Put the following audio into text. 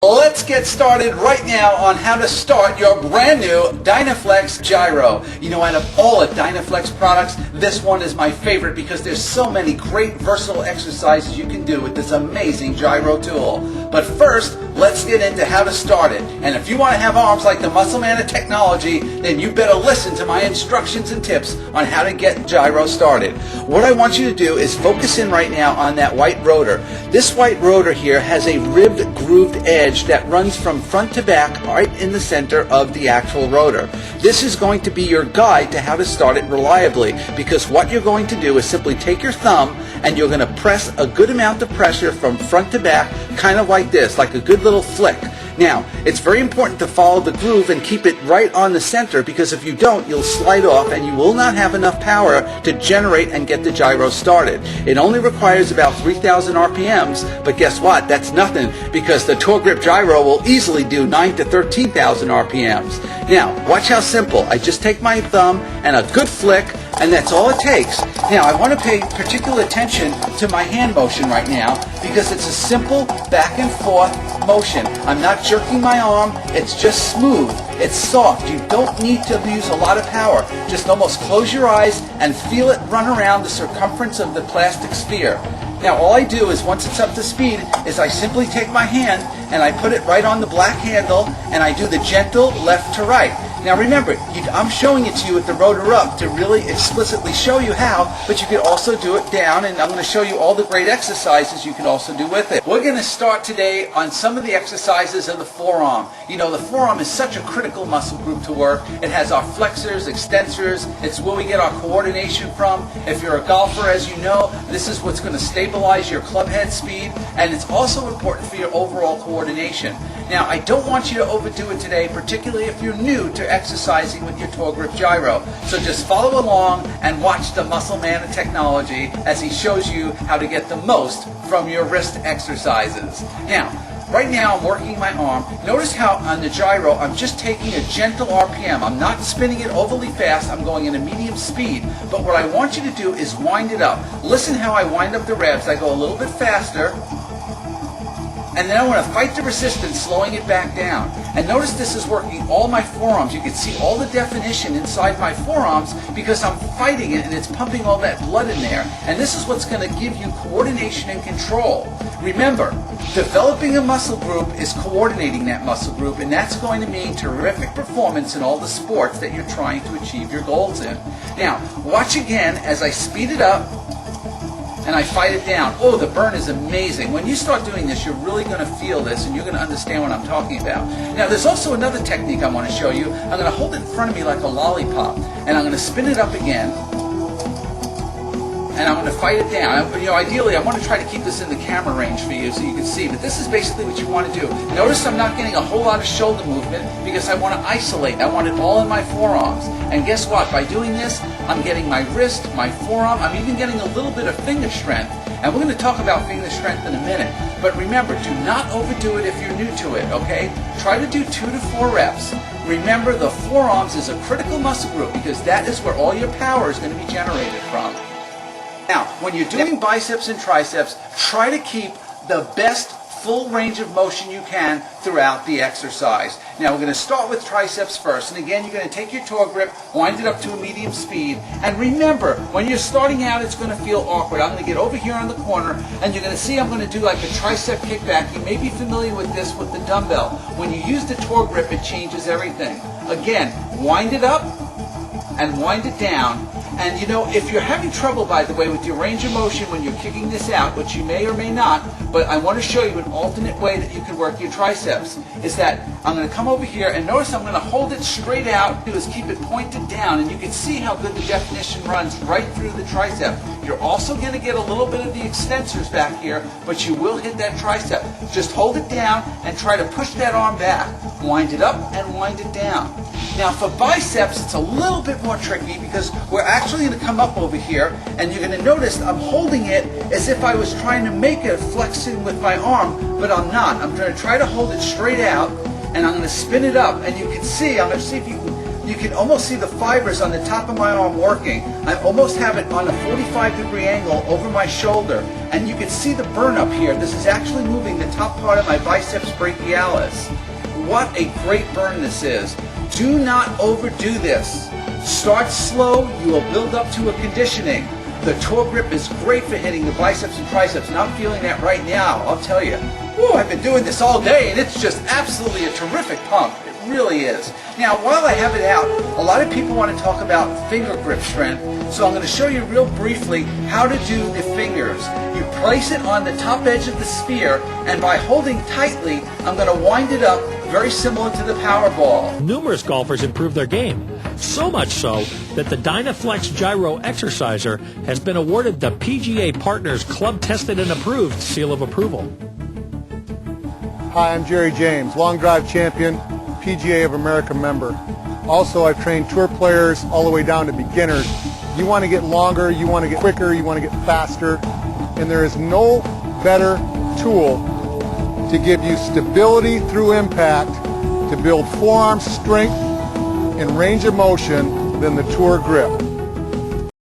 Let's get started right now on how to start your brand new Dynaflex gyro. You know, out of all the Dynaflex products, this one is my favorite because there's so many great versatile exercises you can do with this amazing gyro tool. But first, let's get into how to start it. And if you want to have arms like the Muscle Man of technology, then you better listen to my instructions and tips on how to get gyro started. What I want you to do is focus in right now on that white rotor. This white rotor here has a ribbed, grooved edge that runs from front to back right in the center of the actual rotor. This is going to be your guide to how to start it reliably, because what you're going to do is simply take your thumb and you're going to press a good amount of pressure from front to back, kind of like this, like a good little flick. Now, it's very important to follow the groove and keep it right on the center, because if you don't, you'll slide off and you will not have enough power to generate and get the gyro started. It only requires about 3,000 RPMs, but guess what? That's nothing, because the TourGrip Gyro will easily do 9,000 to 13,000 RPMs. Now, watch how simple. I just take my thumb and a good flick, and that's all it takes. Now, I want to pay particular attention to my hand motion right now, because it's a simple back and forth motion. I'm not jerking my arm, it's just smooth, it's soft. You don't need to use a lot of power. Just almost close your eyes and feel it run around the circumference of the plastic sphere. Now, all I do is, once it's up to speed, is I simply take my hand and I put it right on the black handle and I do the gentle left to right. Now remember, I'm showing it to you with the rotor up to really explicitly show you how, but you can also do it down, and I'm going to show you all the great exercises you can also do with it. We're going to start today on some of the exercises of the forearm. You know, the forearm is such a critical muscle group to work. It has our flexors, extensors. It's where we get our coordination from. If you're a golfer, as you know, this is what's going to stabilize your club head speed, and it's also important for your overall coordination. Now, I don't want you to overdo it today, particularly if you're new to exercising with your TourGrip Gyro. So just follow along and watch the Muscle Man of technology as he shows you how to get the most from your wrist exercises. Now, right now I'm working my arm. Notice how on the gyro I'm just taking a gentle RPM. I'm not spinning it overly fast. I'm going at a medium speed. But what I want you to do is wind it up. Listen how I wind up the revs. I go a little bit faster, and then I want to fight the resistance, slowing it back down. And notice this is working all my forearms. You can see all the definition inside my forearms because I'm fighting it and it's pumping all that blood in there. And this is what's going to give you coordination and control. Remember, developing a muscle group is coordinating that muscle group, and that's going to mean terrific performance in all the sports that you're trying to achieve your goals in. Now, watch again as I speed it up and I fight it down. Oh, the burn is amazing. When you start doing this, you're really going to feel this and you're going to understand what I'm talking about. Now, there's also another technique I want to show you. I'm going to hold it in front of me like a lollipop, and I'm going to spin it up again, and I'm going to fight it down. You know, ideally, I want to try to keep this in the camera range for you so you can see, but this is basically what you want to do. Notice I'm not getting a whole lot of shoulder movement because I want to isolate. I want it all in my forearms. And guess what? By doing this, I'm getting my wrist, my forearm, I'm even getting a little bit of finger strength. And we're going to talk about finger strength in a minute. But remember, do not overdo it if you're new to it, okay? Try to do 2 to 4 reps. Remember, the forearms is a critical muscle group because that is where all your power is going to be generated from. Now, when you're doing biceps and triceps, try to keep the best full range of motion you can throughout the exercise. Now, we're going to start with triceps first. And again, you're going to take your TourGrip, wind it up to a medium speed. And remember, when you're starting out, it's going to feel awkward. I'm going to get over here on the corner, and you're going to see I'm going to do like a tricep kickback. You may be familiar with this with the dumbbell. When you use the TourGrip, it changes everything. Again, wind it up and wind it down. And you know, if you're having trouble, by the way, with your range of motion when you're kicking this out, which you may or may not, but I want to show you an alternate way that you can work your triceps, is that I'm going to come over here and notice I'm going to hold it straight out. Do is keep it pointed down, and you can see how good the definition runs right through the tricep. You're also going to get a little bit of the extensors back here, but you will hit that tricep. Just hold it down and try to push that arm back. Wind it up and wind it down. Now, for biceps, it's a little bit more tricky because we're actually going to come up over here, and you're going to notice I'm holding it as if I was trying to make a flexion with my arm, but I'm not. I'm going to try to hold it straight out, and I'm going to spin it up, and you can see, I'm going to see if you You can almost see the fibers on the top of my arm working. I almost have it on a 45-degree angle over my shoulder, and you can see the burn up here. This is actually moving the top part of my biceps brachialis. What a great burn this is. Do not overdo this. Start slow, you will build up to a conditioning. The TourGrip is great for hitting the biceps and triceps, and I'm feeling that right now, I'll tell you. Woo, I've been doing this all day, and it's just absolutely a terrific pump. It really is. Now, while I have it out, a lot of people want to talk about finger grip strength, so I'm going to show you real briefly how to do the fingers. You place it on the top edge of the sphere, and by holding tightly, I'm going to wind it up very similar to the Powerball. Numerous golfers improve their game, so much so that the Dynaflex Gyro Exerciser has been awarded the PGA Partners Club Tested and Approved seal of approval. Hi, I'm Jerry James, long drive champion, PGA of America member. Also, I've trained tour players all the way down to beginners. You want to get longer, you want to get quicker, you want to get faster, and there is no better tool to give you stability through impact, to build forearm strength and range of motion than the TourGrip.